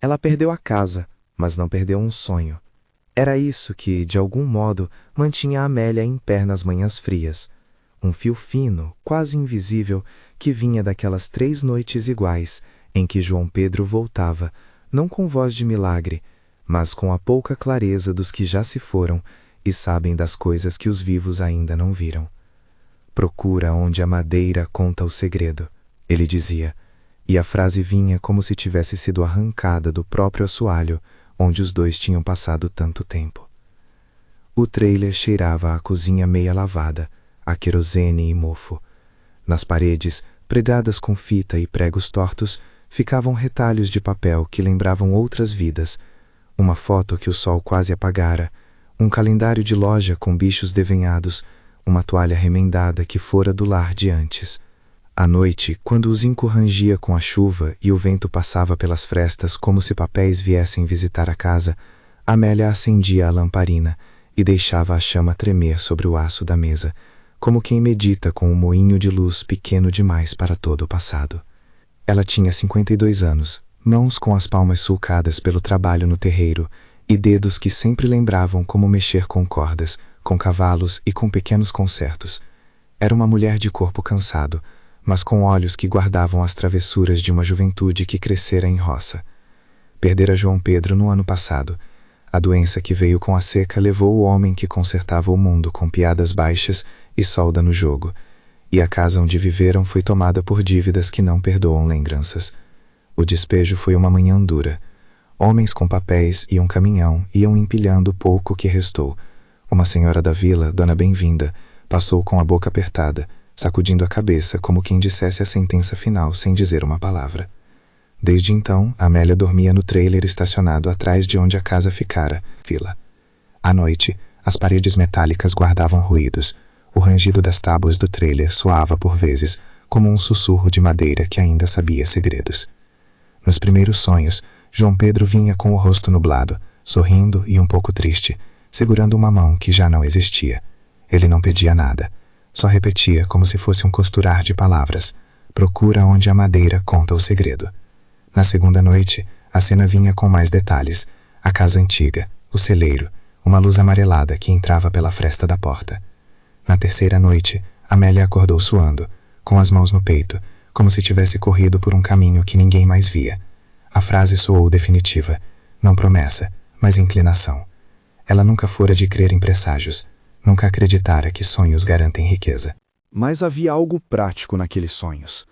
Ela perdeu a casa, mas não perdeu um sonho. Era isso que, de algum modo, mantinha Amélia em pé nas manhãs frias. Um fio fino, quase invisível, que vinha daquelas 3 noites iguais, em que João Pedro voltava, não com voz de milagre, mas com a pouca clareza dos que já se foram e sabem das coisas que os vivos ainda não viram. Procura onde a madeira conta o segredo, ele dizia, e a frase vinha como se tivesse sido arrancada do próprio assoalho onde os dois tinham passado tanto tempo. O trailer cheirava a cozinha meia lavada, a querosene e mofo. Nas paredes, pregadas com fita e pregos tortos, ficavam retalhos de papel que lembravam outras vidas, uma foto que o sol quase apagara, um calendário de loja com bichos devenhados, uma toalha remendada que fora do lar de antes. À noite, quando o zinco rangia com a chuva e o vento passava pelas frestas como se papéis viessem visitar a casa, Amélia acendia a lamparina e deixava a chama tremer sobre o aço da mesa, como quem medita com um moinho de luz pequeno demais para todo o passado. Ela tinha 52 anos, mãos com as palmas sulcadas pelo trabalho no terreiro e dedos que sempre lembravam como mexer com cordas, com cavalos e com pequenos concertos. Era uma mulher de corpo cansado, mas com olhos que guardavam as travessuras de uma juventude que crescera em roça. Perdera João Pedro no ano passado. A doença que veio com a seca levou o homem que consertava o mundo com piadas baixas e solda no jogo, e a casa onde viveram foi tomada por dívidas que não perdoam lembranças. O despejo foi uma manhã dura. Homens com papéis e um caminhão iam empilhando o pouco que restou. Uma senhora da vila, Dona Bem-vinda, passou com a boca apertada, sacudindo a cabeça como quem dissesse a sentença final sem dizer uma palavra. Desde então, Amélia dormia no trailer estacionado atrás de onde a casa ficara, vila. À noite, as paredes metálicas guardavam ruídos. O rangido das tábuas do trailer soava por vezes, como um sussurro de madeira que ainda sabia segredos. Nos primeiros sonhos, João Pedro vinha com o rosto nublado, sorrindo e um pouco triste, segurando uma mão que já não existia. Ele não pedia nada. Só repetia como se fosse um costurar de palavras. Procura onde a madeira conta o segredo. Na segunda noite, a cena vinha com mais detalhes. A casa antiga, o celeiro, uma luz amarelada que entrava pela fresta da porta. Na terceira noite, Amélia acordou suando, com as mãos no peito, como se tivesse corrido por um caminho que ninguém mais via. A frase soou definitiva. Não promessa, mas inclinação. Ela nunca fora de crer em presságios. Nunca acreditara que sonhos garantem riqueza. Mas havia algo prático naqueles sonhos.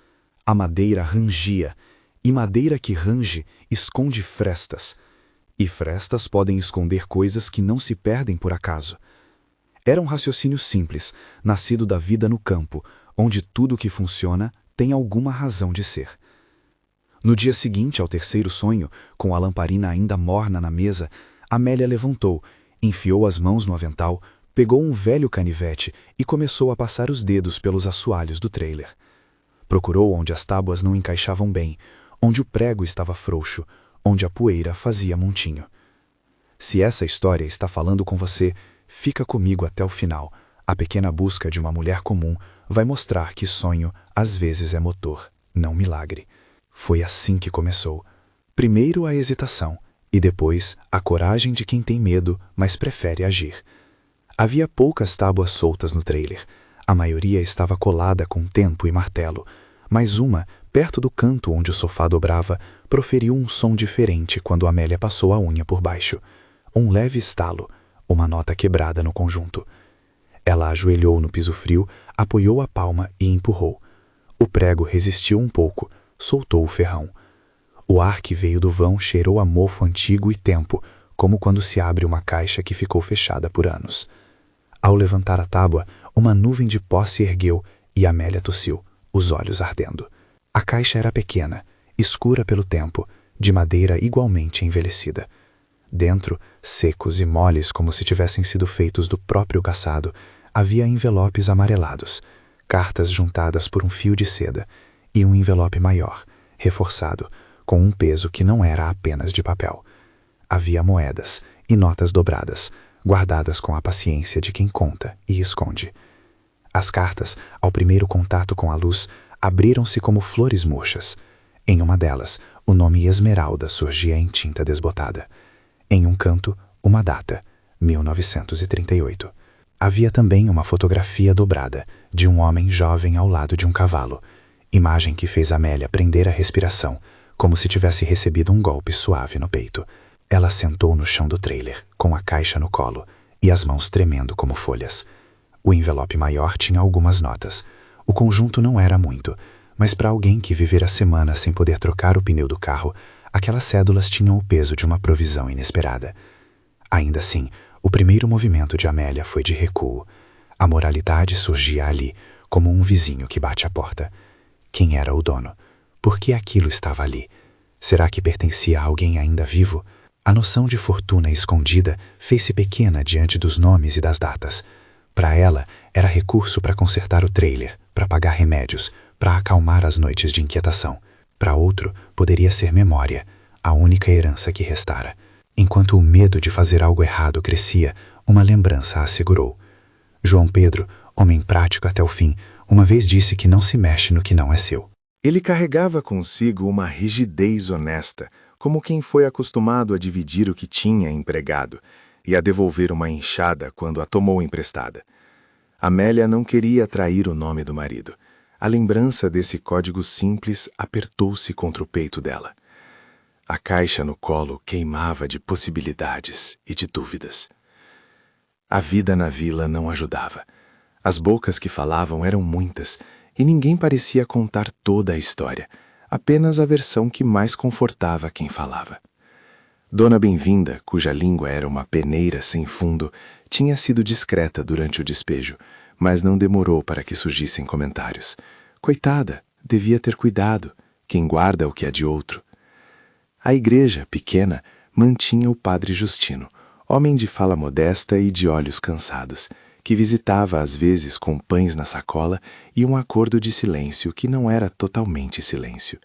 A madeira rangia, e madeira que range esconde frestas. E frestas podem esconder coisas que não se perdem por acaso. Era um raciocínio simples, nascido da vida no campo, onde tudo que funciona tem alguma razão de ser. No dia seguinte ao terceiro sonho, com a lamparina ainda morna na mesa, Amélia levantou, enfiou as mãos no avental, pegou um velho canivete e começou a passar os dedos pelos assoalhos do trailer. Procurou onde as tábuas não encaixavam bem, onde o prego estava frouxo, onde a poeira fazia montinho. Se essa história está falando com você, fica comigo até o final. A pequena busca de uma mulher comum vai mostrar que sonho às vezes é motor, não milagre. Foi assim que começou. Primeiro a hesitação, e depois a coragem de quem tem medo, mas prefere agir. Havia poucas tábuas soltas no trailer. A maioria estava colada com tempo e martelo, mas uma, perto do canto onde o sofá dobrava, proferiu um som diferente quando Amélia passou a unha por baixo. Um leve estalo, uma nota quebrada no conjunto. Ela ajoelhou no piso frio, apoiou a palma e empurrou. O prego resistiu um pouco, soltou o ferrão. O ar que veio do vão cheirou a mofo antigo e tempo, como quando se abre uma caixa que ficou fechada por anos. Ao levantar a tábua, uma nuvem de pó se ergueu e Amélia tossiu, os olhos ardendo. A caixa era pequena, escura pelo tempo, de madeira igualmente envelhecida. Dentro, secos e moles como se tivessem sido feitos do próprio caçado, havia envelopes amarelados, cartas juntadas por um fio de seda, e um envelope maior, reforçado, com um peso que não era apenas de papel. Havia moedas e notas dobradas, guardadas com a paciência de quem conta e esconde. As cartas, ao primeiro contato com a luz, abriram-se como flores murchas. Em uma delas, O nome Esmeralda surgia em tinta desbotada. Em um canto, uma data, 1938. Havia também uma fotografia dobrada, de um homem jovem ao lado de um cavalo, imagem que fez Amélia prender a respiração, como se tivesse recebido um golpe suave no peito. Ela sentou no chão do trailer, com a caixa no colo, e as mãos tremendo como folhas. O envelope maior tinha algumas notas. O conjunto não era muito, mas para alguém que vivera semanas sem poder trocar o pneu do carro, aquelas cédulas tinham o peso de uma provisão inesperada. Ainda assim, o primeiro movimento de Amélia foi de recuo. A moralidade surgia ali, como um vizinho que bate à porta. Quem era o dono? Por que aquilo estava ali? Será que pertencia a alguém ainda vivo? A noção de fortuna escondida fez-se pequena diante dos nomes e das datas. Para ela, era recurso para consertar o trailer, para pagar remédios, para acalmar as noites de inquietação. Para outro, poderia ser memória, a única herança que restara. Enquanto o medo de fazer algo errado crescia, uma lembrança a segurou. João Pedro, homem prático até o fim, uma vez disse que não se mexe no que não é seu. Ele carregava consigo uma rigidez honesta, como quem foi acostumado a dividir o que tinha empregado e a devolver uma enxada quando a tomou emprestada. Amélia não queria trair o nome do marido. A lembrança desse código simples apertou-se contra o peito dela. A caixa no colo queimava de possibilidades e de dúvidas. A vida na vila não ajudava. As bocas que falavam eram muitas, e ninguém parecia contar toda a história, apenas a versão que mais confortava quem falava. Dona Bem-vinda, cuja língua era uma peneira sem fundo, tinha sido discreta durante o despejo, mas não demorou para que surgissem comentários. Coitada, devia ter cuidado, quem guarda o que é de outro. A igreja, pequena, mantinha o padre Justino, homem de fala modesta e de olhos cansados, que visitava às vezes com pães na sacola e um acordo de silêncio que não era totalmente silêncio.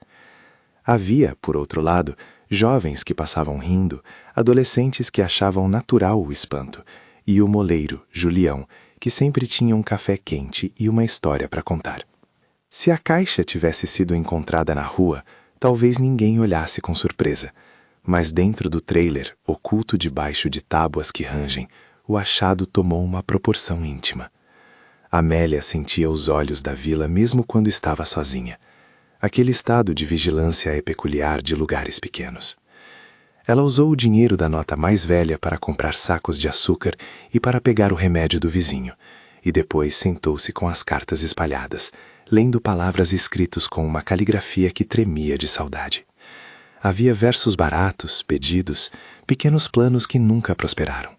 Havia, por outro lado, jovens que passavam rindo, adolescentes que achavam natural o espanto, e o moleiro, Julião, que sempre tinha um café quente e uma história para contar. Se a caixa tivesse sido encontrada na rua, talvez ninguém olhasse com surpresa, mas dentro do trailer, oculto debaixo de tábuas que rangem, o achado tomou uma proporção íntima. Amélia sentia os olhos da vila mesmo quando estava sozinha. Aquele estado de vigilância é peculiar de lugares pequenos. Ela usou o dinheiro da nota mais velha para comprar sacos de açúcar e para pegar o remédio do vizinho, e depois sentou-se com as cartas espalhadas, lendo palavras escritas com uma caligrafia que tremia de saudade. Havia versos baratos, pedidos, pequenos planos que nunca prosperaram.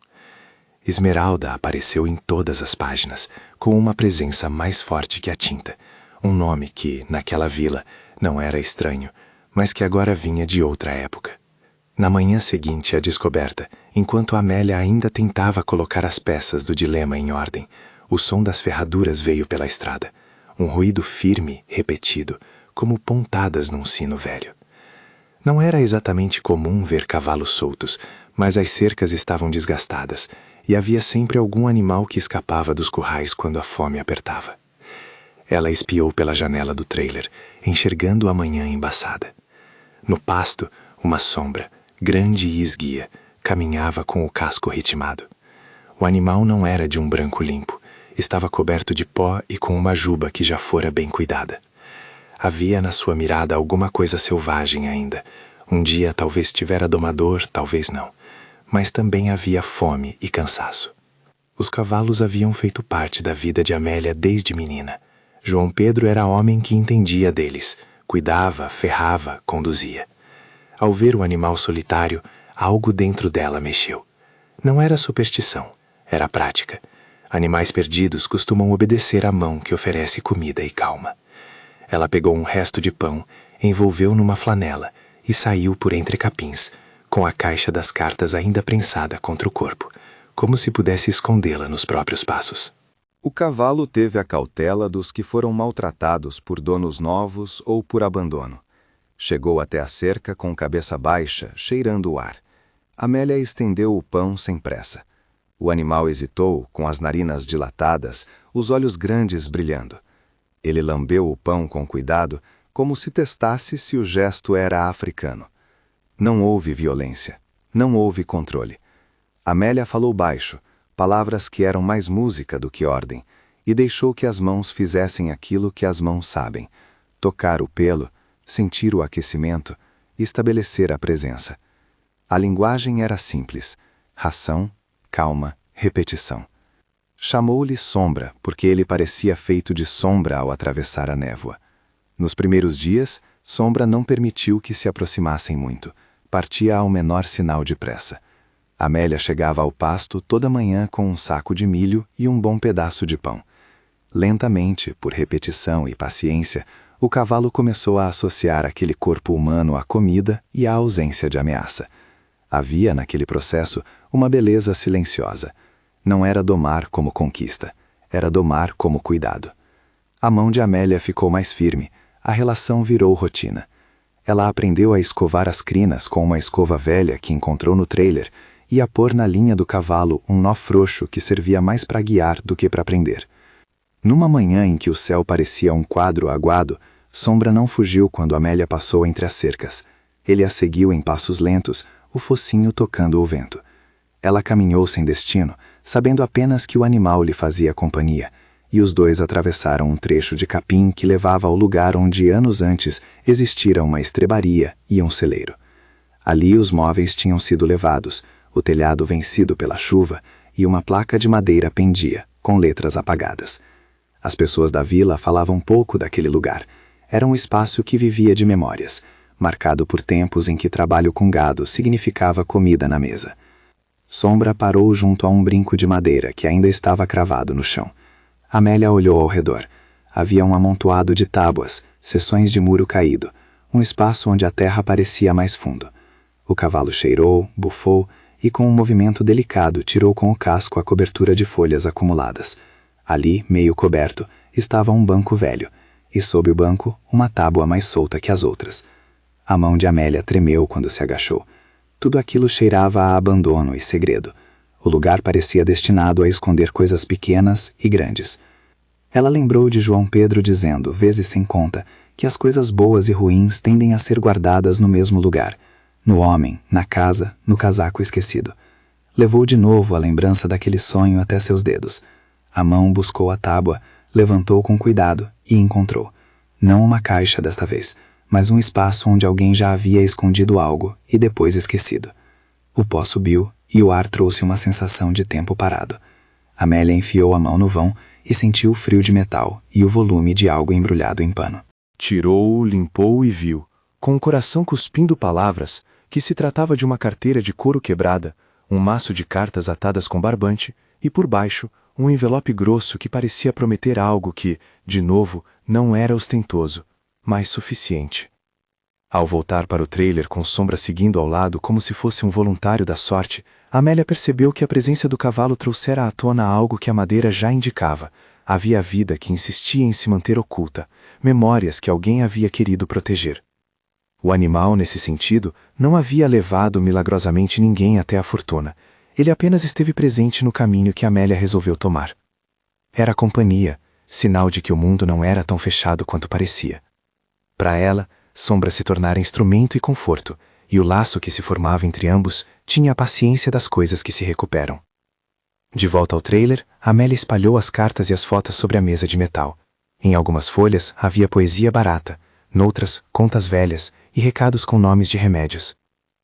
Esmeralda apareceu em todas as páginas, com uma presença mais forte que a tinta, um nome que, naquela vila, não era estranho, mas que agora vinha de outra época. Na manhã seguinte à descoberta, enquanto Amélia ainda tentava colocar as peças do dilema em ordem, o som das ferraduras veio pela estrada, um ruído firme, repetido, como pontadas num sino velho. Não era exatamente comum ver cavalos soltos, mas as cercas estavam desgastadas, e havia sempre algum animal que escapava dos currais quando a fome apertava. Ela espiou pela janela do trailer, enxergando a manhã embaçada. No pasto, uma sombra, grande e esguia, caminhava com o casco ritmado. O animal não era de um branco limpo, estava coberto de pó e com uma juba que já fora bem cuidada. Havia na sua mirada alguma coisa selvagem ainda. Um dia talvez tivera domador, talvez não. Mas também havia fome e cansaço. Os cavalos haviam feito parte da vida de Amélia desde menina. João Pedro era homem que entendia deles, cuidava, ferrava, conduzia. Ao ver o animal solitário, algo dentro dela mexeu. Não era superstição, era prática. Animais perdidos costumam obedecer à mão que oferece comida e calma. Ela pegou um resto de pão, envolveu numa flanela e saiu por entre capins, com a caixa das cartas ainda prensada contra o corpo, como se pudesse escondê-la nos próprios passos. O cavalo teve a cautela dos que foram maltratados por donos novos ou por abandono. Chegou até a cerca com cabeça baixa, cheirando o ar. Amélia estendeu o pão sem pressa. O animal hesitou, com as narinas dilatadas, os olhos grandes brilhando. Ele lambeu o pão com cuidado, como se testasse se o gesto era africano. Não houve violência, não houve controle. Amélia falou baixo, palavras que eram mais música do que ordem, e deixou que as mãos fizessem aquilo que as mãos sabem: tocar o pelo, sentir o aquecimento e estabelecer a presença. A linguagem era simples: ração, calma, repetição. Chamou-lhe Sombra, porque ele parecia feito de sombra ao atravessar a névoa. Nos primeiros dias, Sombra não permitiu que se aproximassem muito. Partia ao menor sinal de pressa. Amélia chegava ao pasto toda manhã com um saco de milho e um bom pedaço de pão. Lentamente, por repetição e paciência, o cavalo começou a associar aquele corpo humano à comida e à ausência de ameaça. Havia, naquele processo, uma beleza silenciosa. Não era domar como conquista, era domar como cuidado. A mão de Amélia ficou mais firme, a relação virou rotina. Ela aprendeu a escovar as crinas com uma escova velha que encontrou no trailer e a pôr na linha do cavalo um nó frouxo que servia mais para guiar do que para prender. Numa manhã em que o céu parecia um quadro aguado, Sombra não fugiu quando Amélia passou entre as cercas. Ele a seguiu em passos lentos, o focinho tocando o vento. Ela caminhou sem destino, sabendo apenas que o animal lhe fazia companhia, e os dois atravessaram um trecho de capim que levava ao lugar onde anos antes existira uma estrebaria e um celeiro. Ali os móveis tinham sido levados, o telhado vencido pela chuva e uma placa de madeira pendia, com letras apagadas. As pessoas da vila falavam pouco daquele lugar. Era um espaço que vivia de memórias, marcado por tempos em que trabalho com gado significava comida na mesa. Sombra parou junto a um brinco de madeira que ainda estava cravado no chão. Amélia olhou ao redor. Havia um amontoado de tábuas, seções de muro caído, um espaço onde a terra parecia mais fundo. O cavalo cheirou, bufou e, com um movimento delicado, tirou com o casco a cobertura de folhas acumuladas. Ali, meio coberto, estava um banco velho, e sob o banco, uma tábua mais solta que as outras. A mão de Amélia tremeu quando se agachou. Tudo aquilo cheirava a abandono e segredo. O lugar parecia destinado a esconder coisas pequenas e grandes. Ela lembrou de João Pedro dizendo, vezes sem conta, que as coisas boas e ruins tendem a ser guardadas no mesmo lugar, no homem, na casa, no casaco esquecido. Levou de novo a lembrança daquele sonho até seus dedos. A mão buscou a tábua, levantou com cuidado e encontrou. Não uma caixa desta vez, mas um espaço onde alguém já havia escondido algo e depois esquecido. O pó subiu e o ar trouxe uma sensação de tempo parado. Amélia enfiou a mão no vão e sentiu o frio de metal e o volume de algo embrulhado em pano. Tirou-o, limpou e viu, com o coração cuspindo palavras, que se tratava de uma carteira de couro quebrada, um maço de cartas atadas com barbante e, por baixo, um envelope grosso que parecia prometer algo que, de novo, não era ostentoso, mas suficiente. Ao voltar para o trailer com Sombra seguindo ao lado como se fosse um voluntário da sorte, Amélia percebeu que a presença do cavalo trouxera à tona algo que a madeira já indicava. Havia vida que insistia em se manter oculta, memórias que alguém havia querido proteger. O animal, nesse sentido, não havia levado milagrosamente ninguém até a fortuna. Ele apenas esteve presente no caminho que Amélia resolveu tomar. Era companhia, sinal de que o mundo não era tão fechado quanto parecia. Para ela, Sombra se tornara instrumento e conforto, e o laço que se formava entre ambos tinha a paciência das coisas que se recuperam. De volta ao trailer, Amélia espalhou as cartas e as fotos sobre a mesa de metal. Em algumas folhas havia poesia barata, noutras, contas velhas e recados com nomes de remédios.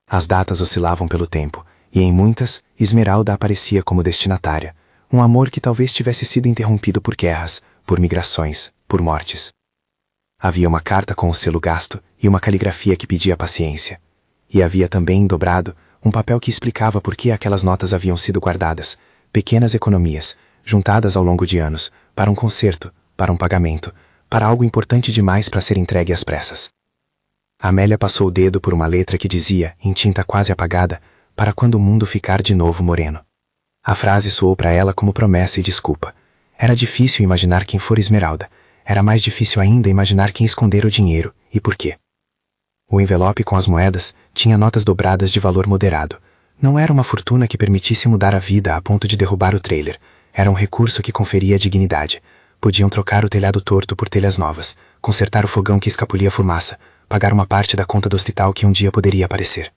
As datas oscilavam pelo tempo, e em muitas, Esmeralda aparecia como destinatária, um amor que talvez tivesse sido interrompido por guerras, por migrações, por mortes. Havia uma carta com o selo gasto e uma caligrafia que pedia paciência. E havia também, dobrado, um papel que explicava por que aquelas notas haviam sido guardadas, pequenas economias, juntadas ao longo de anos, para um conserto, para um pagamento, para algo importante demais para ser entregue às pressas. Amélia passou o dedo por uma letra que dizia, em tinta quase apagada, para quando o mundo ficar de novo moreno. A frase soou para ela como promessa e desculpa. Era difícil imaginar quem fora Esmeralda. Era mais difícil ainda imaginar quem escondera o dinheiro e por quê. O envelope com as moedas tinha notas dobradas de valor moderado. Não era uma fortuna que permitisse mudar a vida a ponto de derrubar o trailer. Era um recurso que conferia dignidade. Podiam trocar o telhado torto por telhas novas, consertar o fogão que escapulia fumaça, pagar uma parte da conta do hospital que um dia poderia aparecer.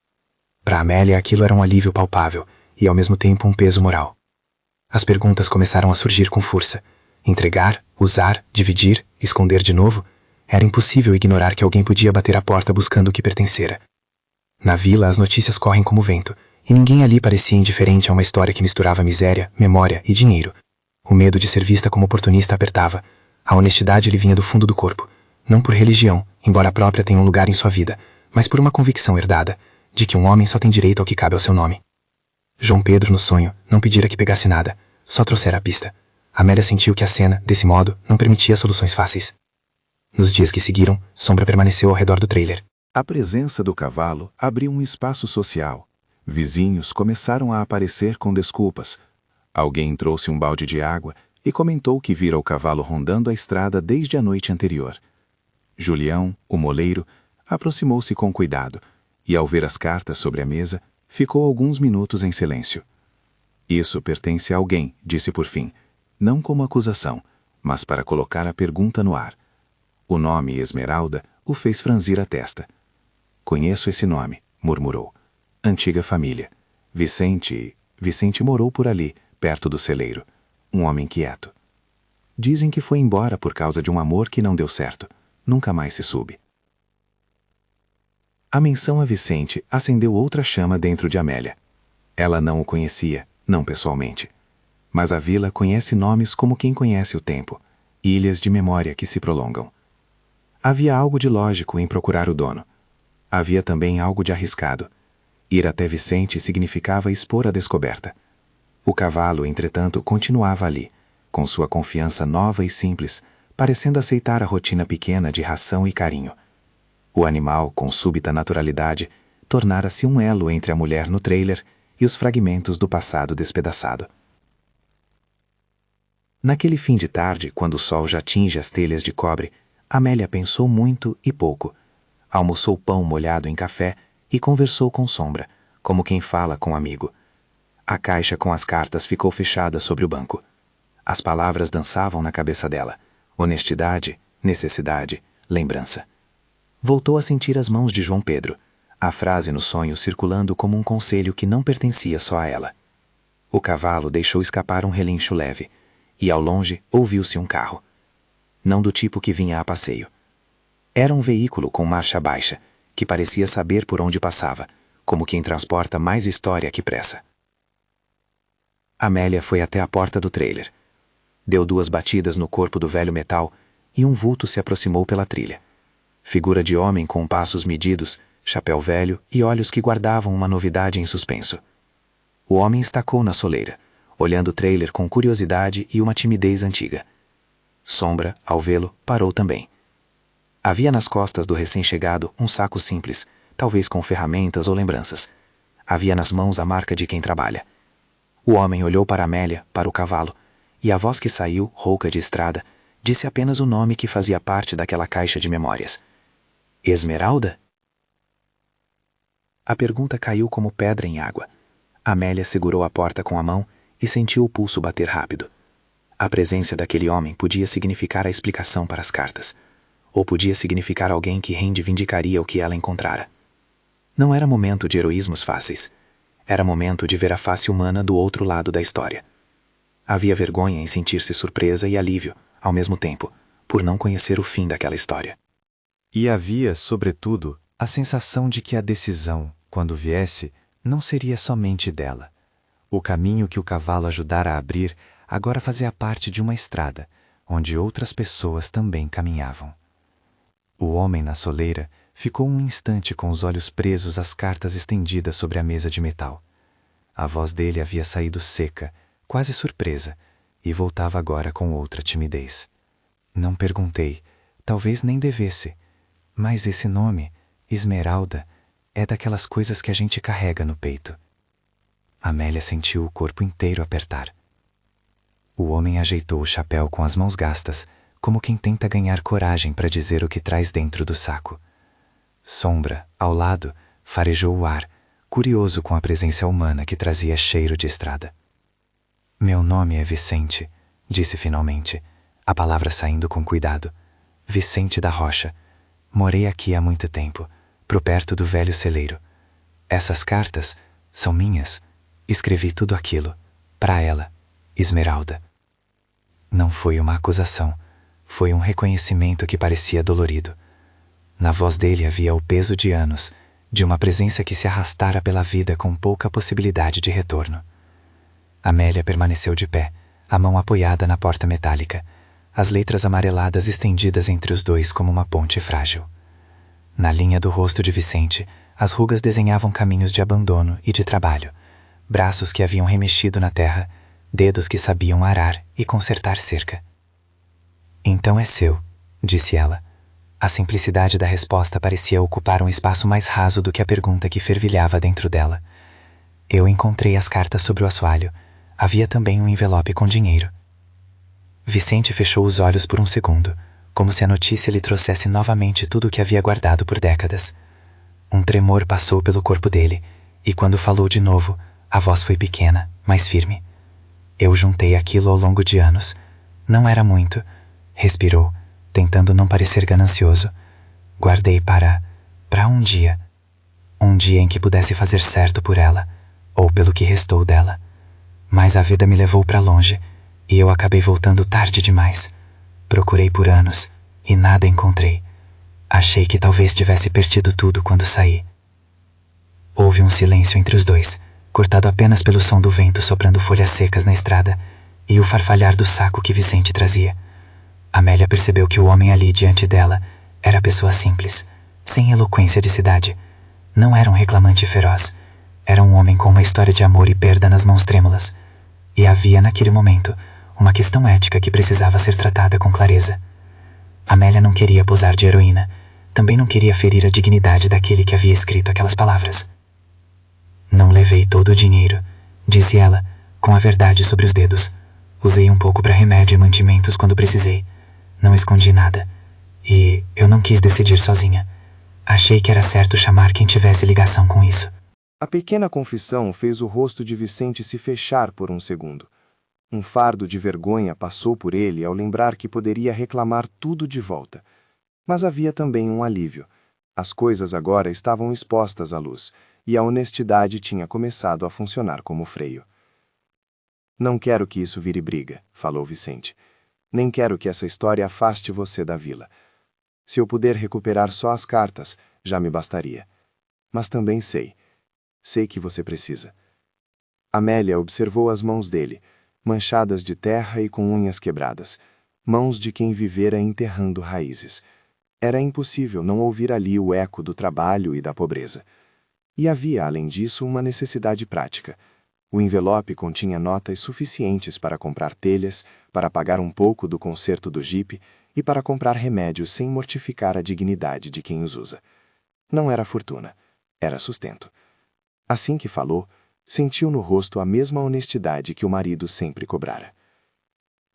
Para Amélia, aquilo era um alívio palpável e, ao mesmo tempo, um peso moral. As perguntas começaram a surgir com força. Entregar, usar, dividir, esconder de novo? Era impossível ignorar que alguém podia bater à porta buscando o que pertencera. Na vila, as notícias correm como vento, e ninguém ali parecia indiferente a uma história que misturava miséria, memória e dinheiro. O medo de ser vista como oportunista apertava. A honestidade lhe vinha do fundo do corpo, não por religião, embora a própria tenha um lugar em sua vida, mas por uma convicção herdada, de que um homem só tem direito ao que cabe ao seu nome. João Pedro, no sonho, não pedira que pegasse nada, só trouxera a pista. Amélia sentiu que a cena, desse modo, não permitia soluções fáceis. Nos dias que seguiram, Sombra permaneceu ao redor do trailer. A presença do cavalo abriu um espaço social. Vizinhos começaram a aparecer com desculpas. Alguém trouxe um balde de água e comentou que vira o cavalo rondando a estrada desde a noite anterior. Julião, o moleiro, aproximou-se com cuidado e, ao ver as cartas sobre a mesa, ficou alguns minutos em silêncio. Isso pertence a alguém, disse por fim, não como acusação, mas para colocar a pergunta no ar. O nome Esmeralda o fez franzir a testa. Conheço esse nome, murmurou. Antiga família. Vicente morou por ali, perto do celeiro. Um homem quieto. Dizem que foi embora por causa de um amor que não deu certo. Nunca mais se soube. A menção a Vicente acendeu outra chama dentro de Amélia. Ela não o conhecia, não pessoalmente. Mas a vila conhece nomes como quem conhece o tempo, ilhas de memória que se prolongam. Havia algo de lógico em procurar o dono. Havia também algo de arriscado. Ir até Vicente significava expor a descoberta. O cavalo, entretanto, continuava ali, com sua confiança nova e simples, parecendo aceitar a rotina pequena de ração e carinho. O animal, com súbita naturalidade, tornara-se um elo entre a mulher no trailer e os fragmentos do passado despedaçado. Naquele fim de tarde, quando o sol já tinge as telhas de cobre, Amélia pensou muito e pouco. Almoçou pão molhado em café e conversou com Sombra, como quem fala com um amigo. A caixa com as cartas ficou fechada sobre o banco. As palavras dançavam na cabeça dela. Honestidade, necessidade, lembrança. Voltou a sentir as mãos de João Pedro, a frase no sonho circulando como um conselho que não pertencia só a ela. O cavalo deixou escapar um relincho leve, e ao longe ouviu-se um carro. Não do tipo que vinha a passeio. Era um veículo com marcha baixa, que parecia saber por onde passava, como quem transporta mais história que pressa. Amélia foi até a porta do trailer. Deu 2 batidas no corpo do velho metal e um vulto se aproximou pela trilha. Figura de homem com passos medidos, chapéu velho e olhos que guardavam uma novidade em suspenso. O homem estacou na soleira, olhando o trailer com curiosidade e uma timidez antiga. Sombra, ao vê-lo, parou também. Havia nas costas do recém-chegado um saco simples, talvez com ferramentas ou lembranças. Havia nas mãos a marca de quem trabalha. O homem olhou para Amélia, para o cavalo, e a voz que saiu, rouca de estrada, disse apenas o nome que fazia parte daquela caixa de memórias. Esmeralda? A pergunta caiu como pedra em água. Amélia segurou a porta com a mão e sentiu o pulso bater rápido. A presença daquele homem podia significar a explicação para as cartas, ou podia significar alguém que reivindicaria o que ela encontrara. Não era momento de heroísmos fáceis. Era momento de ver a face humana do outro lado da história. Havia vergonha em sentir-se surpresa e alívio, ao mesmo tempo, por não conhecer o fim daquela história. E havia, sobretudo, a sensação de que a decisão, quando viesse, não seria somente dela. O caminho que o cavalo ajudara a abrir agora fazia parte de uma estrada, onde outras pessoas também caminhavam. O homem na soleira ficou um instante com os olhos presos às cartas estendidas sobre a mesa de metal. A voz dele havia saído seca, quase surpresa, e voltava agora com outra timidez. Não perguntei, talvez nem devesse, mas esse nome, Esmeralda, é daquelas coisas que a gente carrega no peito. Amélia sentiu o corpo inteiro apertar. O homem ajeitou o chapéu com as mãos gastas, como quem tenta ganhar coragem para dizer o que traz dentro do saco. Sombra, ao lado, farejou o ar, curioso com a presença humana que trazia cheiro de estrada. Meu nome é Vicente, disse finalmente, A palavra saindo com cuidado. Vicente da Rocha. Morei aqui há muito tempo, por perto do velho celeiro. Essas cartas são minhas. Escrevi tudo aquilo. Para ela, Esmeralda. Não foi uma acusação. Foi um reconhecimento que parecia dolorido. Na voz dele havia o peso de anos, de uma presença que se arrastara pela vida com pouca possibilidade de retorno. Amélia permaneceu de pé, a mão apoiada na porta metálica, as letras amareladas estendidas entre os dois como uma ponte frágil. Na linha do rosto de Vicente, as rugas desenhavam caminhos de abandono e de trabalho, braços que haviam remexido na terra, dedos que sabiam arar e consertar cerca. Então é seu, disse ela. A simplicidade da resposta parecia ocupar um espaço mais raso do que a pergunta que fervilhava dentro dela. Eu encontrei as cartas sobre o assoalho. Havia também um envelope com dinheiro. Vicente fechou os olhos por um segundo, como se a notícia lhe trouxesse novamente tudo o que havia guardado por décadas. Um tremor passou pelo corpo dele, e quando falou de novo, a voz foi pequena, mas firme. Eu juntei aquilo ao longo de anos. Não era muito. Respirou, tentando não parecer ganancioso. Guardei para um dia. Um dia em que pudesse fazer certo por ela, ou pelo que restou dela. Mas a vida me levou para longe, e eu acabei voltando tarde demais. Procurei por anos, e nada encontrei. Achei que talvez tivesse perdido tudo quando saí. Houve um silêncio entre os dois, cortado apenas pelo som do vento soprando folhas secas na estrada e o farfalhar do saco que Vicente trazia. Amélia percebeu que o homem ali diante dela era pessoa simples, sem eloquência de cidade. Não era um reclamante feroz. Era um homem com uma história de amor e perda nas mãos trêmulas. E havia, naquele momento, uma questão ética que precisava ser tratada com clareza. Amélia não queria posar de heroína. Também não queria ferir a dignidade daquele que havia escrito aquelas palavras. Não levei todo o dinheiro, disse ela, com a verdade sobre os dedos. Usei um pouco para remédio e mantimentos quando precisei. Não escondi nada. E eu não quis decidir sozinha. Achei que era certo chamar quem tivesse ligação com isso. A pequena confissão fez o rosto de Vicente se fechar por um segundo. Um fardo de vergonha passou por ele ao lembrar que poderia reclamar tudo de volta. Mas havia também um alívio. As coisas agora estavam expostas à luz, e a honestidade tinha começado a funcionar como freio. Não quero que isso vire briga, falou Vicente. Nem quero que essa história afaste você da vila. Se eu puder recuperar só as cartas, já me bastaria. Mas também sei que você precisa. Amélia observou as mãos dele, manchadas de terra e com unhas quebradas, mãos de quem vivera enterrando raízes. Era impossível não ouvir ali o eco do trabalho e da pobreza. E havia, além disso, uma necessidade prática. O envelope continha notas suficientes para comprar telhas, para pagar um pouco do conserto do jipe e para comprar remédios sem mortificar a dignidade de quem os usa. Não era fortuna, era sustento. Assim que falou, sentiu no rosto a mesma honestidade que o marido sempre cobrara.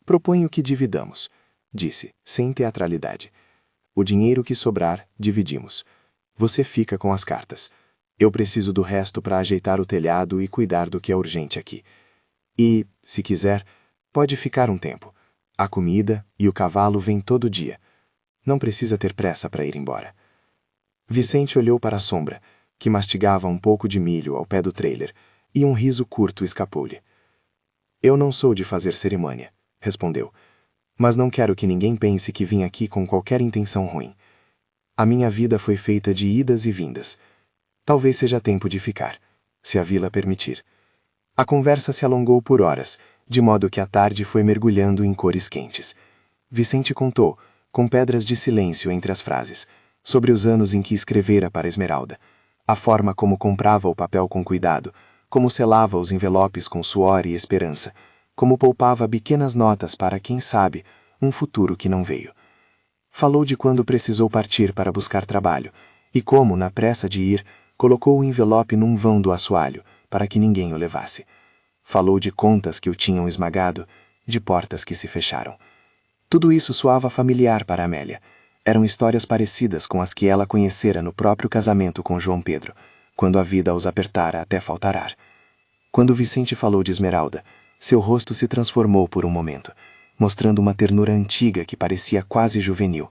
Proponho que dividamos, disse, sem teatralidade. O dinheiro que sobrar, dividimos. Você fica com as cartas. Eu preciso do resto para ajeitar o telhado e cuidar do que é urgente aqui. E, se quiser, pode ficar um tempo. A comida e o cavalo vêm todo dia. Não precisa ter pressa para ir embora. Vicente olhou para a sombra, que mastigava um pouco de milho ao pé do trailer, e um riso curto escapou-lhe. Eu não sou de fazer cerimônia, respondeu. Mas não quero que ninguém pense que vim aqui com qualquer intenção ruim. A minha vida foi feita de idas e vindas. Talvez seja tempo de ficar, se a vila permitir. A conversa se alongou por horas, de modo que a tarde foi mergulhando em cores quentes. Vicente contou, com pedras de silêncio entre as frases, sobre os anos em que escrevera para Esmeralda, a forma como comprava o papel com cuidado, como selava os envelopes com suor e esperança, como poupava pequenas notas para, quem sabe, um futuro que não veio. Falou de quando precisou partir para buscar trabalho, e como, na pressa de ir, colocou o envelope num vão do assoalho, para que ninguém o levasse. Falou de contas que o tinham esmagado, de portas que se fecharam. Tudo isso soava familiar para Amélia. Eram histórias parecidas com as que ela conhecera no próprio casamento com João Pedro, quando a vida os apertara até faltar ar. Quando Vicente falou de Esmeralda, seu rosto se transformou por um momento. mostrando uma ternura antiga que parecia quase juvenil.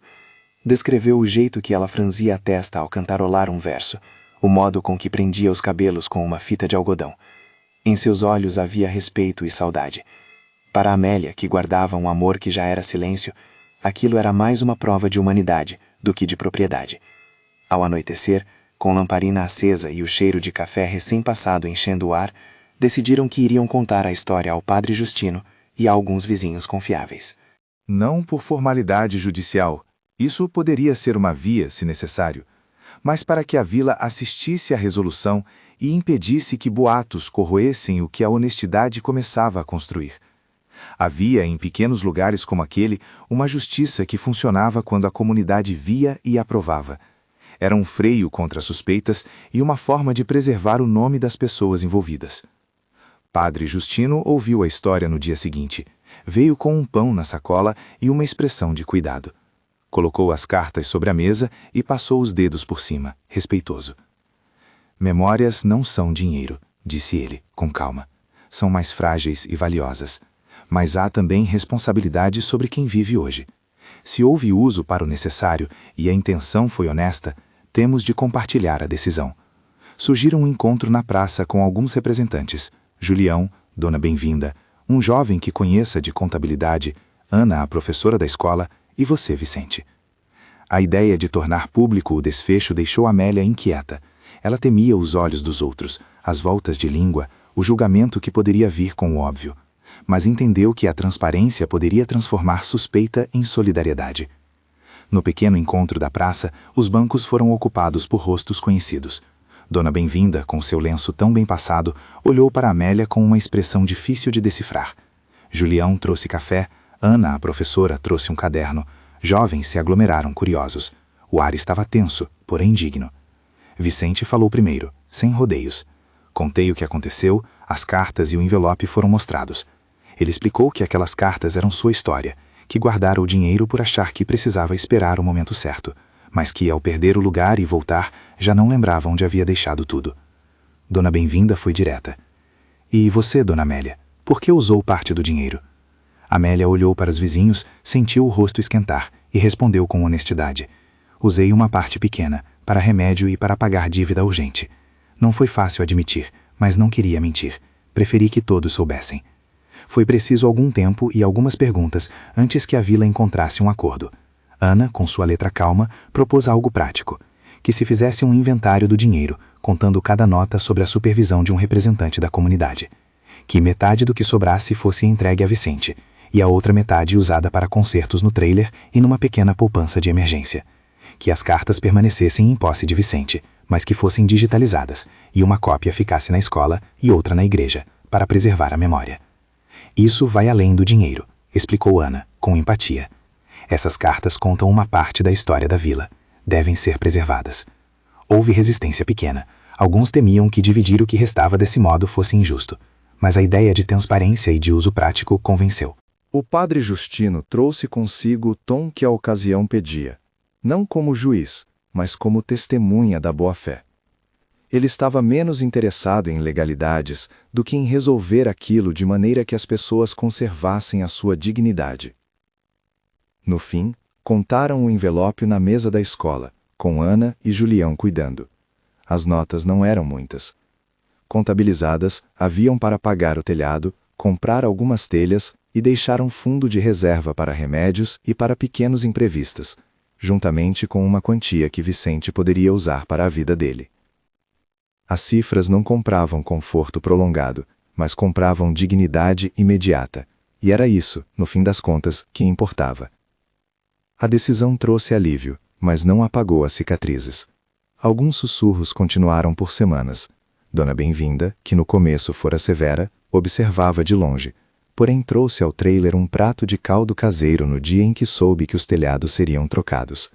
Descreveu o jeito que ela franzia a testa ao cantarolar um verso, o modo com que prendia os cabelos com uma fita de algodão. Em seus olhos havia respeito e saudade. Para Amélia, que guardava um amor que já era silêncio, aquilo era mais uma prova de humanidade do que de propriedade. Ao anoitecer, com lamparina acesa e o cheiro de café recém-passado enchendo o ar, decidiram que iriam contar a história ao padre Justino e a alguns vizinhos confiáveis. Não por formalidade judicial, isso poderia ser uma via, se necessário, mas para que a vila assistisse à resolução e impedisse que boatos corroessem o que a honestidade começava a construir. Havia, em pequenos lugares como aquele, uma justiça que funcionava quando a comunidade via e aprovava. Era um freio contra suspeitas e uma forma de preservar o nome das pessoas envolvidas. Padre Justino ouviu a história no dia seguinte. Veio com um pão na sacola e uma expressão de cuidado. Colocou as cartas sobre a mesa e passou os dedos por cima, respeitoso. Memórias não são dinheiro, disse ele, com calma. São mais frágeis e valiosas. Mas há também responsabilidade sobre quem vive hoje. Se houve uso para o necessário e a intenção foi honesta, temos de compartilhar a decisão. Surgiram um encontro na praça com alguns representantes. Julião, Dona Bem-vinda, um jovem que conheça de contabilidade, Ana, a professora da escola, e você, Vicente. A ideia de tornar público o desfecho deixou Amélia inquieta. Ela temia os olhos dos outros, as voltas de língua, o julgamento que poderia vir com o óbvio. Mas entendeu que a transparência poderia transformar suspeita em solidariedade. No pequeno encontro da praça, os bancos foram ocupados por rostos conhecidos. Dona Bem-vinda, com seu lenço tão bem passado, olhou para Amélia com uma expressão difícil de decifrar. Julião trouxe café, Ana, a professora, trouxe um caderno. Jovens se aglomeraram curiosos. O ar estava tenso, porém digno. Vicente falou primeiro, sem rodeios. Contei o que aconteceu, as cartas e o envelope foram mostrados. Ele explicou que aquelas cartas eram sua história, que guardara o dinheiro por achar que precisava esperar o momento certo, mas que, ao perder o lugar e voltar, já não lembrava onde havia deixado tudo. Dona Bem-vinda foi direta. E você, Dona Amélia, por que usou parte do dinheiro? Amélia olhou para os vizinhos, sentiu o rosto esquentar e respondeu com honestidade. Usei uma parte pequena, para remédio e para pagar dívida urgente. Não foi fácil admitir, mas não queria mentir. Preferi que todos soubessem. Foi preciso algum tempo e algumas perguntas antes que a vila encontrasse um acordo. Ana, com sua letra calma, propôs algo prático. Que se fizesse um inventário do dinheiro, contando cada nota sob a supervisão de um representante da comunidade. Que metade do que sobrasse fosse entregue a Vicente, e a outra metade usada para consertos no trailer e numa pequena poupança de emergência. Que as cartas permanecessem em posse de Vicente, mas que fossem digitalizadas, e uma cópia ficasse na escola e outra na igreja, para preservar a memória. Isso vai além do dinheiro, explicou Ana, com empatia. Essas cartas contam uma parte da história da vila. Devem ser preservadas. Houve resistência pequena. Alguns temiam que dividir o que restava desse modo fosse injusto. Mas a ideia de transparência e de uso prático convenceu. O padre Justino trouxe consigo o tom que a ocasião pedia, não como juiz, mas como testemunha da boa-fé. Ele estava menos interessado em legalidades do que em resolver aquilo de maneira que as pessoas conservassem a sua dignidade. No fim, contaram o envelope na mesa da escola, com Ana e Julião cuidando. As notas não eram muitas. Contabilizadas, haviam para pagar o telhado, comprar algumas telhas e deixar um fundo de reserva para remédios e para pequenos imprevistos, juntamente com uma quantia que Vicente poderia usar para a vida dele. As cifras não compravam conforto prolongado, mas compravam dignidade imediata, e era isso, no fim das contas, que importava. A decisão trouxe alívio, mas não apagou as cicatrizes. Alguns sussurros continuaram por semanas. Dona Bem-vinda, que no começo fora severa, observava de longe, porém trouxe ao trailer um prato de caldo caseiro no dia em que soube que os telhados seriam trocados.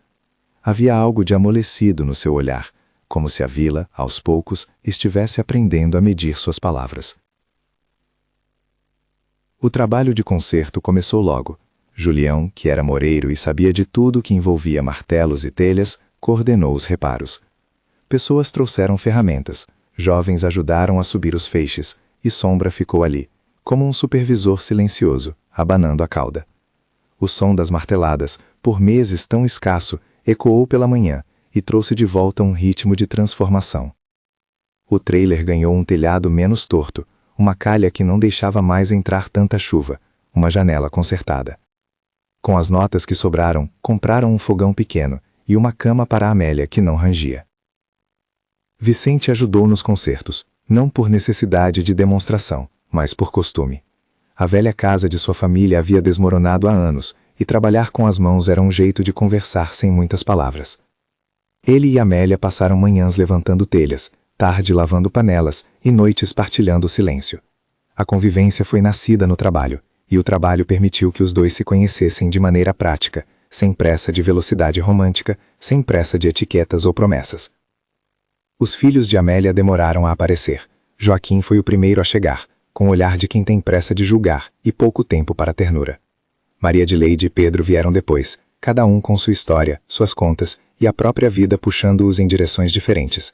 Havia algo de amolecido no seu olhar, como se a vila, aos poucos, estivesse aprendendo a medir suas palavras. O trabalho de conserto começou logo. Julião, que era moreiro e sabia de tudo que envolvia martelos e telhas, coordenou os reparos. Pessoas trouxeram ferramentas, jovens ajudaram a subir os feixes, e Sombra ficou ali, como um supervisor silencioso, abanando a cauda. O som das marteladas, por meses tão escasso, ecoou pela manhã e trouxe de volta um ritmo de transformação. O trailer ganhou um telhado menos torto, uma calha que não deixava mais entrar tanta chuva, uma janela consertada. Com as notas que sobraram, compraram um fogão pequeno e uma cama para a Amélia que não rangia. Vicente ajudou nos concertos, não por necessidade de demonstração, mas por costume. A velha casa de sua família havia desmoronado há anos, e trabalhar com as mãos era um jeito de conversar sem muitas palavras. Ele e Amélia passaram manhãs levantando telhas, tarde lavando panelas e noites partilhando o silêncio. A convivência foi nascida no trabalho, e o trabalho permitiu que os dois se conhecessem de maneira prática, sem pressa de velocidade romântica, sem pressa de etiquetas ou promessas. Os filhos de Amélia demoraram a aparecer. Joaquim foi o primeiro a chegar, com o olhar de quem tem pressa de julgar e pouco tempo para a ternura. Maria de Leide e Pedro vieram depois, cada um com sua história, suas contas e a própria vida puxando-os em direções diferentes.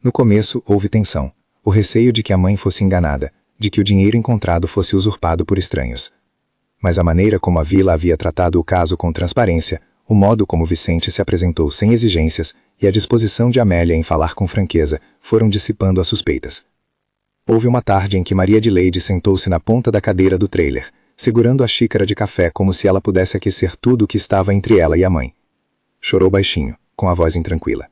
No começo houve tensão, o receio de que a mãe fosse enganada, de que o dinheiro encontrado fosse usurpado por estranhos. Mas a maneira como a vila havia tratado o caso com transparência, o modo como Vicente se apresentou sem exigências e a disposição de Amélia em falar com franqueza foram dissipando as suspeitas. Houve uma tarde em que Maria de Leide sentou-se na ponta da cadeira do trailer, segurando a xícara de café como se ela pudesse aquecer tudo o que estava entre ela e a mãe. Chorou baixinho, com a voz intranquila.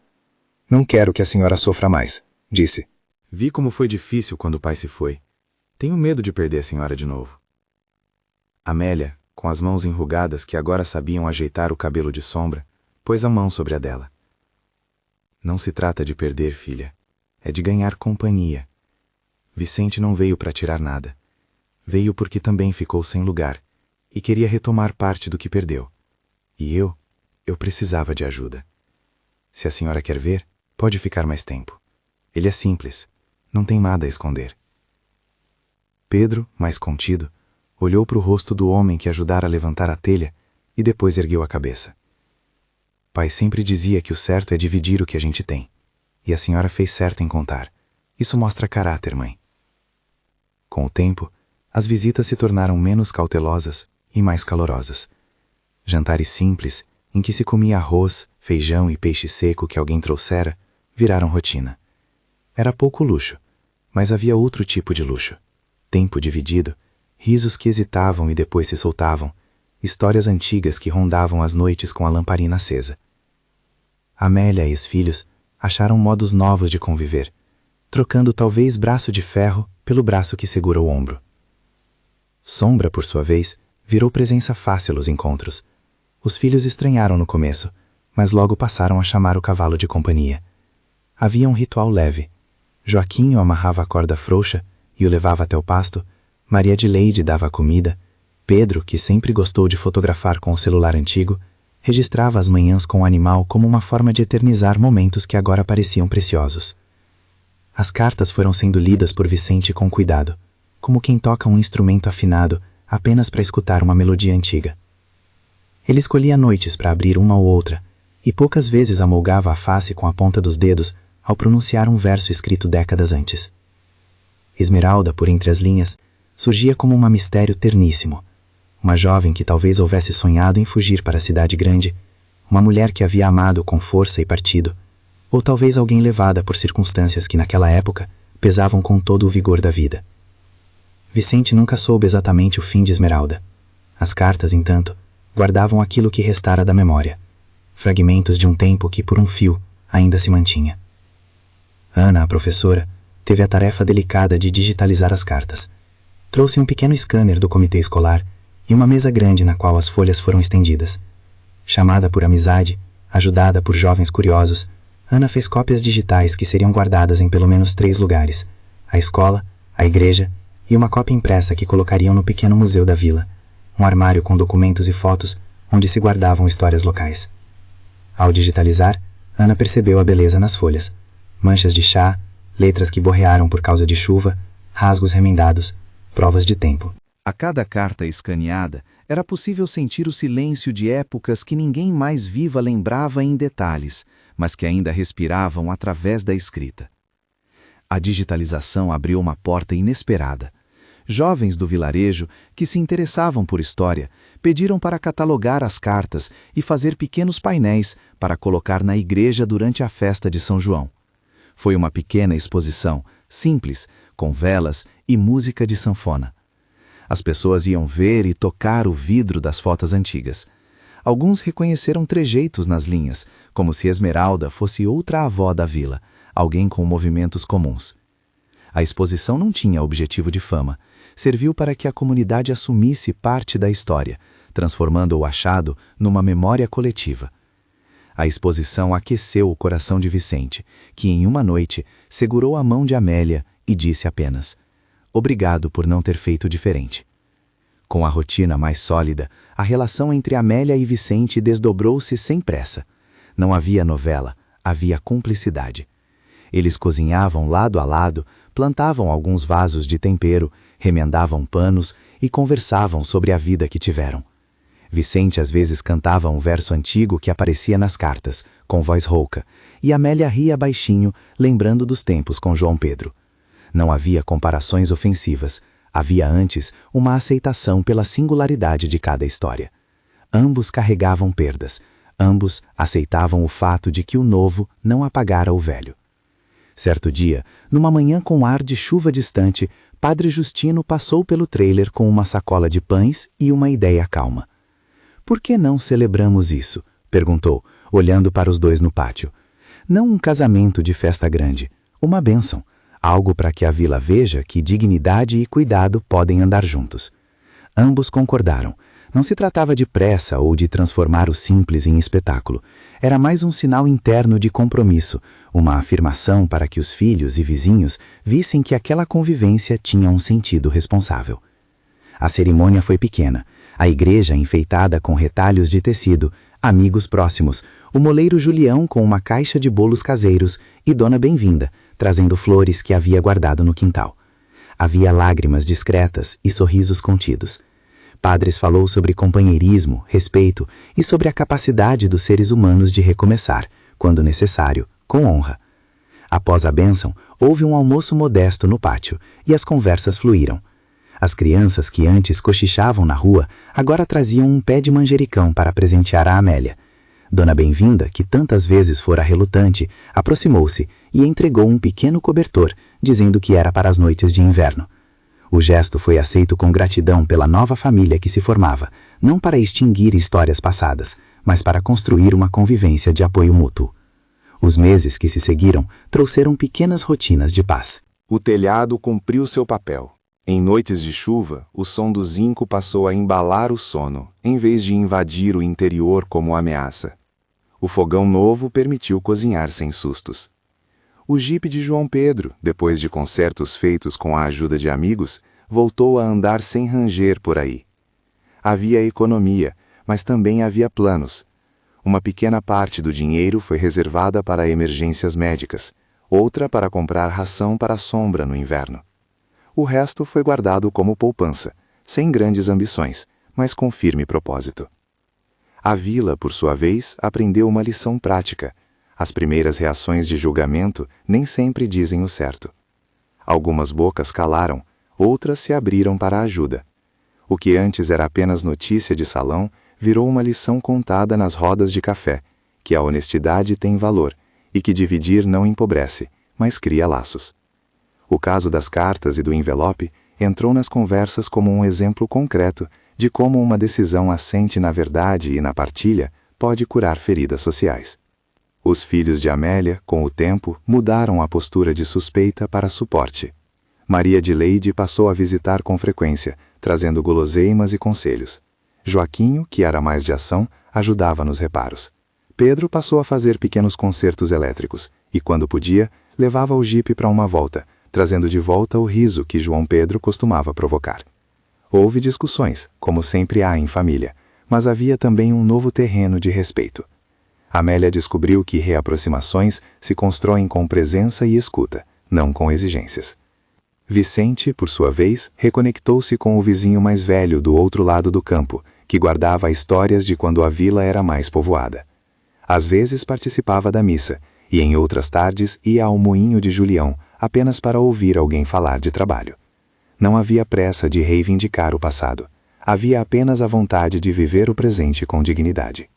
"Não quero que a senhora sofra mais", disse. Vi como foi difícil quando o pai se foi. Tenho medo de perder a senhora de novo. Amélia, com as mãos enrugadas que agora sabiam ajeitar o cabelo de sombra, pôs a mão sobre a dela. Não se trata de perder, filha. É de ganhar companhia. Vicente não veio para tirar nada. Veio porque também ficou sem lugar e queria retomar parte do que perdeu. E eu precisava de ajuda. Se a senhora quer ver, pode ficar mais tempo. Ele é simples, não tem nada a esconder. Pedro, mais contido, olhou para o rosto do homem que ajudara a levantar a telha e depois ergueu a cabeça. Pai sempre dizia que o certo é dividir o que a gente tem. E a senhora fez certo em contar. Isso mostra caráter, mãe. Com o tempo, as visitas se tornaram menos cautelosas e mais calorosas. Jantares simples, em que se comia arroz, feijão e peixe seco que alguém trouxera, viraram rotina. Era pouco luxo, mas havia outro tipo de luxo. Tempo dividido, risos que hesitavam e depois se soltavam, histórias antigas que rondavam as noites com a lamparina acesa. Amélia e os filhos acharam modos novos de conviver, trocando talvez braço de ferro pelo braço que segura o ombro. Sombra, por sua vez, virou presença fácil aos encontros. Os filhos estranharam no começo, mas logo passaram a chamar o cavalo de companhia. Havia um ritual leve. Joaquim o amarrava a corda frouxa e o levava até o pasto. Maria de Leide dava a comida. Pedro, que sempre gostou de fotografar com o celular antigo, registrava as manhãs com o animal como uma forma de eternizar momentos que agora pareciam preciosos. As cartas foram sendo lidas por Vicente com cuidado, como quem toca um instrumento afinado apenas para escutar uma melodia antiga. Ele escolhia noites para abrir uma ou outra, e poucas vezes amolgava a face com a ponta dos dedos ao pronunciar um verso escrito décadas antes. Esmeralda, por entre as linhas, surgia como um mistério terníssimo. Uma jovem que talvez houvesse sonhado em fugir para a cidade grande, uma mulher que havia amado com força e partido, ou talvez alguém levada por circunstâncias que naquela época pesavam com todo o vigor da vida. Vicente nunca soube exatamente o fim de Esmeralda. As cartas, entanto, guardavam aquilo que restara da memória, fragmentos de um tempo que, por um fio, ainda se mantinha. Ana, a professora, teve a tarefa delicada de digitalizar as cartas. Trouxe um pequeno scanner do comitê escolar e uma mesa grande na qual as folhas foram estendidas. Chamada por amizade, ajudada por jovens curiosos, Ana fez cópias digitais que seriam guardadas em pelo menos 3 lugares: a escola, a igreja e uma cópia impressa que colocariam no pequeno museu da vila, um armário com documentos e fotos onde se guardavam histórias locais. Ao digitalizar, Ana percebeu a beleza nas folhas: manchas de chá, letras que borrearam por causa de chuva, rasgos remendados, provas de tempo. A cada carta escaneada, era possível sentir o silêncio de épocas que ninguém mais viva lembrava em detalhes, mas que ainda respiravam através da escrita. A digitalização abriu uma porta inesperada. Jovens do vilarejo, que se interessavam por história, pediram para catalogar as cartas e fazer pequenos painéis para colocar na igreja durante a festa de São João. Foi uma pequena exposição, simples, com velas e música de sanfona. As pessoas iam ver e tocar o vidro das fotos antigas. Alguns reconheceram trejeitos nas linhas, como se Esmeralda fosse outra avó da vila, alguém com movimentos comuns. A exposição não tinha objetivo de fama. Serviu para que a comunidade assumisse parte da história, transformando o achado numa memória coletiva. A exposição aqueceu o coração de Vicente, que em uma noite segurou a mão de Amélia e disse apenas: "Obrigado por não ter feito diferente." Com a rotina mais sólida, a relação entre Amélia e Vicente desdobrou-se sem pressa. Não havia novela, havia cumplicidade. Eles cozinhavam lado a lado, plantavam alguns vasos de tempero, remendavam panos e conversavam sobre a vida que tiveram. Vicente às vezes cantava um verso antigo que aparecia nas cartas, com voz rouca, e Amélia ria baixinho, lembrando dos tempos com João Pedro. Não havia comparações ofensivas, havia antes uma aceitação pela singularidade de cada história. Ambos carregavam perdas, ambos aceitavam o fato de que o novo não apagara o velho. Certo dia, numa manhã com ar de chuva distante, Padre Justino passou pelo trailer com uma sacola de pães e uma ideia calma. "Por que não celebramos isso?" perguntou, olhando para os dois no pátio. "Não um casamento de festa grande, uma bênção, algo para que a vila veja que dignidade e cuidado podem andar juntos." Ambos concordaram. Não se tratava de pressa ou de transformar o simples em espetáculo. Era mais um sinal interno de compromisso, uma afirmação para que os filhos e vizinhos vissem que aquela convivência tinha um sentido responsável. A cerimônia foi pequena, a igreja enfeitada com retalhos de tecido, amigos próximos, o moleiro Julião com uma caixa de bolos caseiros e Dona Bem-vinda, trazendo flores que havia guardado no quintal. Havia lágrimas discretas e sorrisos contidos. Padres falou sobre companheirismo, respeito e sobre a capacidade dos seres humanos de recomeçar, quando necessário, com honra. Após a bênção, houve um almoço modesto no pátio e as conversas fluíram. As crianças que antes cochichavam na rua, agora traziam um pé de manjericão para presentear a Amélia. Dona Bem-vinda, que tantas vezes fora relutante, aproximou-se e entregou um pequeno cobertor, dizendo que era para as noites de inverno. O gesto foi aceito com gratidão pela nova família que se formava, não para extinguir histórias passadas, mas para construir uma convivência de apoio mútuo. Os meses que se seguiram trouxeram pequenas rotinas de paz. O telhado cumpriu seu papel. Em noites de chuva, o som do zinco passou a embalar o sono, em vez de invadir o interior como ameaça. O fogão novo permitiu cozinhar sem sustos. O jipe de João Pedro, depois de concertos feitos com a ajuda de amigos, voltou a andar sem ranger por aí. Havia economia, mas também havia planos. Uma pequena parte do dinheiro foi reservada para emergências médicas, outra para comprar ração para a sombra no inverno. O resto foi guardado como poupança, sem grandes ambições, mas com firme propósito. A vila, por sua vez, aprendeu uma lição prática. As primeiras reações de julgamento nem sempre dizem o certo. Algumas bocas calaram, outras se abriram para a ajuda. O que antes era apenas notícia de salão, virou uma lição contada nas rodas de café, que a honestidade tem valor e que dividir não empobrece, mas cria laços. O caso das cartas e do envelope entrou nas conversas como um exemplo concreto de como uma decisão assente na verdade e na partilha pode curar feridas sociais. Os filhos de Amélia, com o tempo, mudaram a postura de suspeita para suporte. Maria de Leide passou a visitar com frequência, trazendo guloseimas e conselhos. Joaquinho, que era mais de ação, ajudava nos reparos. Pedro passou a fazer pequenos concertos elétricos e, quando podia, levava o jipe para uma volta, trazendo de volta o riso que João Pedro costumava provocar. Houve discussões, como sempre há em família, mas havia também um novo terreno de respeito. Amélia descobriu que reaproximações se constroem com presença e escuta, não com exigências. Vicente, por sua vez, reconectou-se com o vizinho mais velho do outro lado do campo, que guardava histórias de quando a vila era mais povoada. Às vezes participava da missa, e em outras tardes ia ao moinho de Julião, apenas para ouvir alguém falar de trabalho. Não havia pressa de reivindicar o passado. Havia apenas a vontade de viver o presente com dignidade.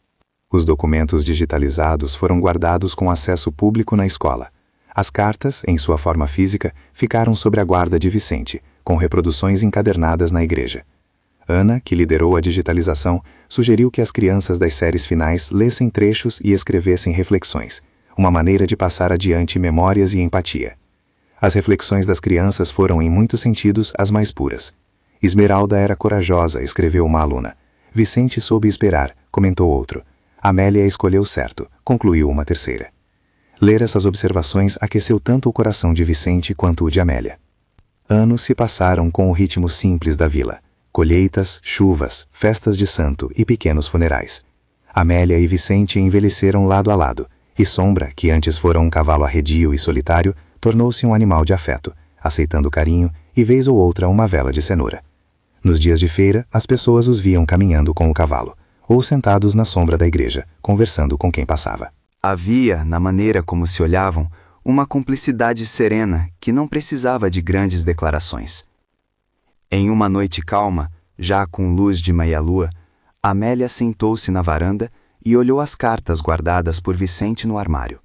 Os documentos digitalizados foram guardados com acesso público na escola. As cartas, em sua forma física, ficaram sob a guarda de Vicente, com reproduções encadernadas na igreja. Ana, que liderou a digitalização, sugeriu que as crianças das séries finais lessem trechos e escrevessem reflexões, uma maneira de passar adiante memórias e empatia. As reflexões das crianças foram, em muitos sentidos, as mais puras. Esmeralda era corajosa, escreveu uma aluna. Vicente soube esperar, comentou outro. Amélia escolheu certo, concluiu uma terceira. Ler essas observações aqueceu tanto o coração de Vicente quanto o de Amélia. Anos se passaram com o ritmo simples da vila. Colheitas, chuvas, festas de santo e pequenos funerais. Amélia e Vicente envelheceram lado a lado, e Sombra, que antes fora um cavalo arredio e solitário, tornou-se um animal de afeto, aceitando carinho e vez ou outra uma vela de cenoura. Nos dias de feira, as pessoas os viam caminhando com o cavalo, ou sentados na sombra da igreja, conversando com quem passava. Havia, na maneira como se olhavam, uma cumplicidade serena que não precisava de grandes declarações. Em uma noite calma, já com luz de meia-lua, Amélia sentou-se na varanda e olhou as cartas guardadas por Vicente no armário.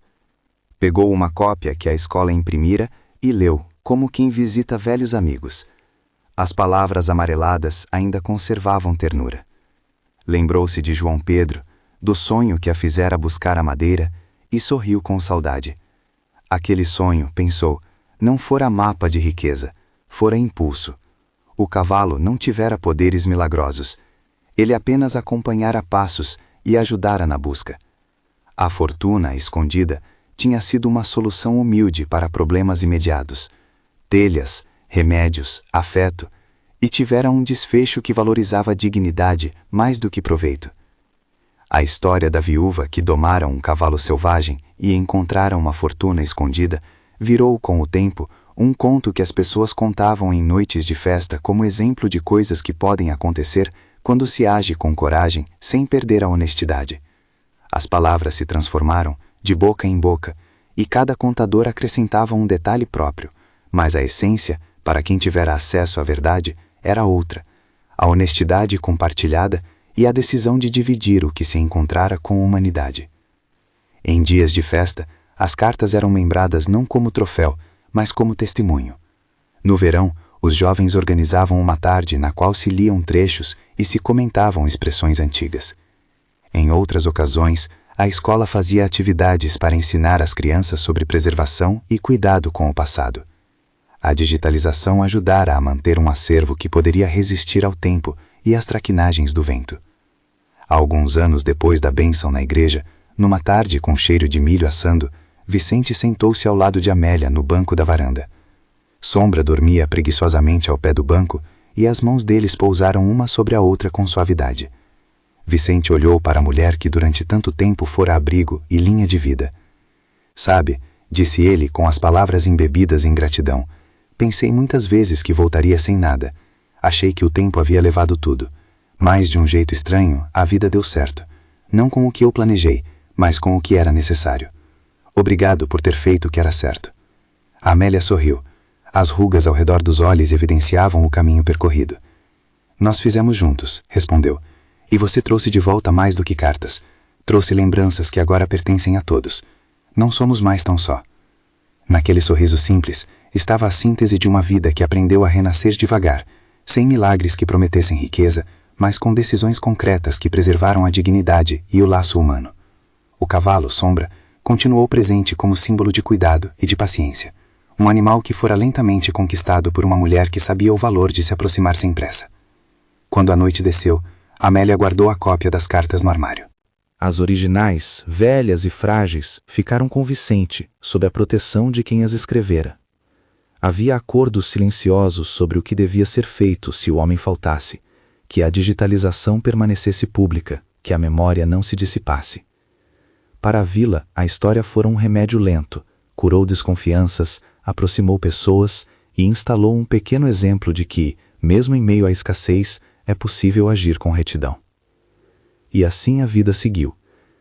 Pegou uma cópia que a escola imprimira e leu, como quem visita velhos amigos. As palavras amareladas ainda conservavam ternura. Lembrou-se de João Pedro, do sonho que a fizera buscar a madeira, e sorriu com saudade. Aquele sonho, pensou, não fora mapa de riqueza, fora impulso. O cavalo não tivera poderes milagrosos. Ele apenas acompanhara passos e ajudara na busca. A fortuna, escondida, tinha sido uma solução humilde para problemas imediatos. Telhas, remédios, afeto, e tivera um desfecho que valorizava a dignidade mais do que proveito. A história da viúva que domara um cavalo selvagem e encontrara uma fortuna escondida virou, com o tempo, um conto que as pessoas contavam em noites de festa como exemplo de coisas que podem acontecer quando se age com coragem sem perder a honestidade. As palavras se transformaram, de boca em boca, e cada contador acrescentava um detalhe próprio, mas a essência, para quem tivera acesso à verdade, era outra, a honestidade compartilhada e a decisão de dividir o que se encontrara com humanidade. Em dias de festa, as cartas eram lembradas não como troféu, mas como testemunho. No verão, os jovens organizavam uma tarde na qual se liam trechos e se comentavam expressões antigas. Em outras ocasiões, a escola fazia atividades para ensinar as crianças sobre preservação e cuidado com o passado. A digitalização ajudara a manter um acervo que poderia resistir ao tempo e às traquinagens do vento. Alguns anos depois da bênção na igreja, numa tarde com cheiro de milho assando, Vicente sentou-se ao lado de Amélia no banco da varanda. Sombra dormia preguiçosamente ao pé do banco e as mãos deles pousaram uma sobre a outra com suavidade. Vicente olhou para a mulher que durante tanto tempo fora abrigo e linha de vida. Sabe, disse ele com as palavras embebidas em gratidão, pensei muitas vezes que voltaria sem nada. Achei que o tempo havia levado tudo. Mas de um jeito estranho, a vida deu certo. Não com o que eu planejei, mas com o que era necessário. Obrigado por ter feito o que era certo. A Amélia sorriu. As rugas ao redor dos olhos evidenciavam o caminho percorrido. Nós fizemos juntos, respondeu. E você trouxe de volta mais do que cartas. Trouxe lembranças que agora pertencem a todos. Não somos mais tão só. Naquele sorriso simples, estava a síntese de uma vida que aprendeu a renascer devagar, sem milagres que prometessem riqueza, mas com decisões concretas que preservaram a dignidade e o laço humano. O cavalo, Sombra, continuou presente como símbolo de cuidado e de paciência. Um animal que fora lentamente conquistado por uma mulher que sabia o valor de se aproximar sem pressa. Quando a noite desceu, Amélia guardou a cópia das cartas no armário. As originais, velhas e frágeis, ficaram com Vicente, sob a proteção de quem as escrevera. Havia acordos silenciosos sobre o que devia ser feito se o homem faltasse, que a digitalização permanecesse pública, que a memória não se dissipasse. Para a vila, a história fora um remédio lento, curou desconfianças, aproximou pessoas e instalou um pequeno exemplo de que, mesmo em meio à escassez, é possível agir com retidão. E assim a vida seguiu,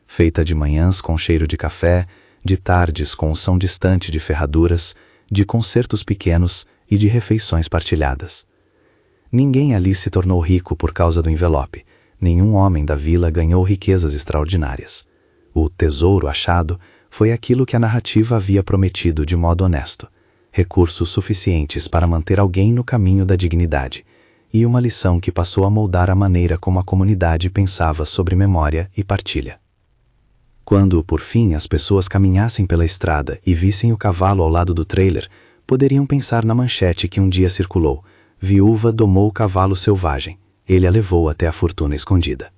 feita de manhãs com cheiro de café, de tardes com o som distante de ferraduras, de concertos pequenos e de refeições partilhadas. Ninguém ali se tornou rico por causa do envelope. Nenhum homem da vila ganhou riquezas extraordinárias. O tesouro achado foi aquilo que a narrativa havia prometido de modo honesto: recursos suficientes para manter alguém no caminho da dignidade, e uma lição que passou a moldar a maneira como a comunidade pensava sobre memória e partilha. Quando, por fim, as pessoas caminhassem pela estrada e vissem o cavalo ao lado do trailer, poderiam pensar na manchete que um dia circulou: viúva domou o cavalo selvagem, ele a levou até a fortuna escondida.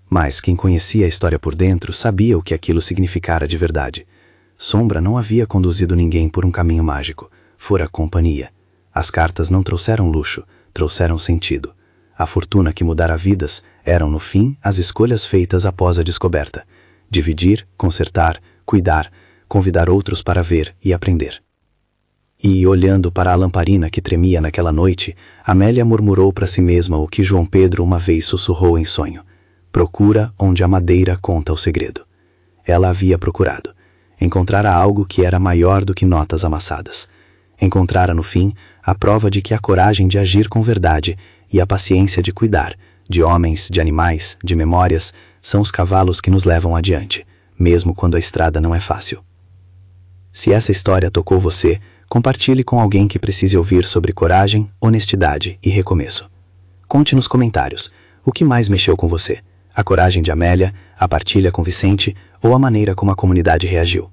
Mas quem conhecia a história por dentro sabia o que aquilo significara de verdade. Sombra não havia conduzido ninguém por um caminho mágico, fora companhia. As cartas não trouxeram luxo, trouxeram sentido. A fortuna que mudara vidas eram, no fim, as escolhas feitas após a descoberta: dividir, consertar, cuidar, convidar outros para ver e aprender. E, olhando para a lamparina que tremia naquela noite, Amélia murmurou para si mesma o que João Pedro uma vez sussurrou em sonho: procura onde a madeira conta o segredo. Ela havia procurado. Encontrara algo que era maior do que notas amassadas. Encontrara, no fim, a prova de que a coragem de agir com verdade e a paciência de cuidar, de homens, de animais, de memórias, são os cavalos que nos levam adiante, mesmo quando a estrada não é fácil. Se essa história tocou você, compartilhe com alguém que precise ouvir sobre coragem, honestidade e recomeço. Conte nos comentários o que mais mexeu com você: a coragem de Amélia, a partilha com Vicente ou a maneira como a comunidade reagiu.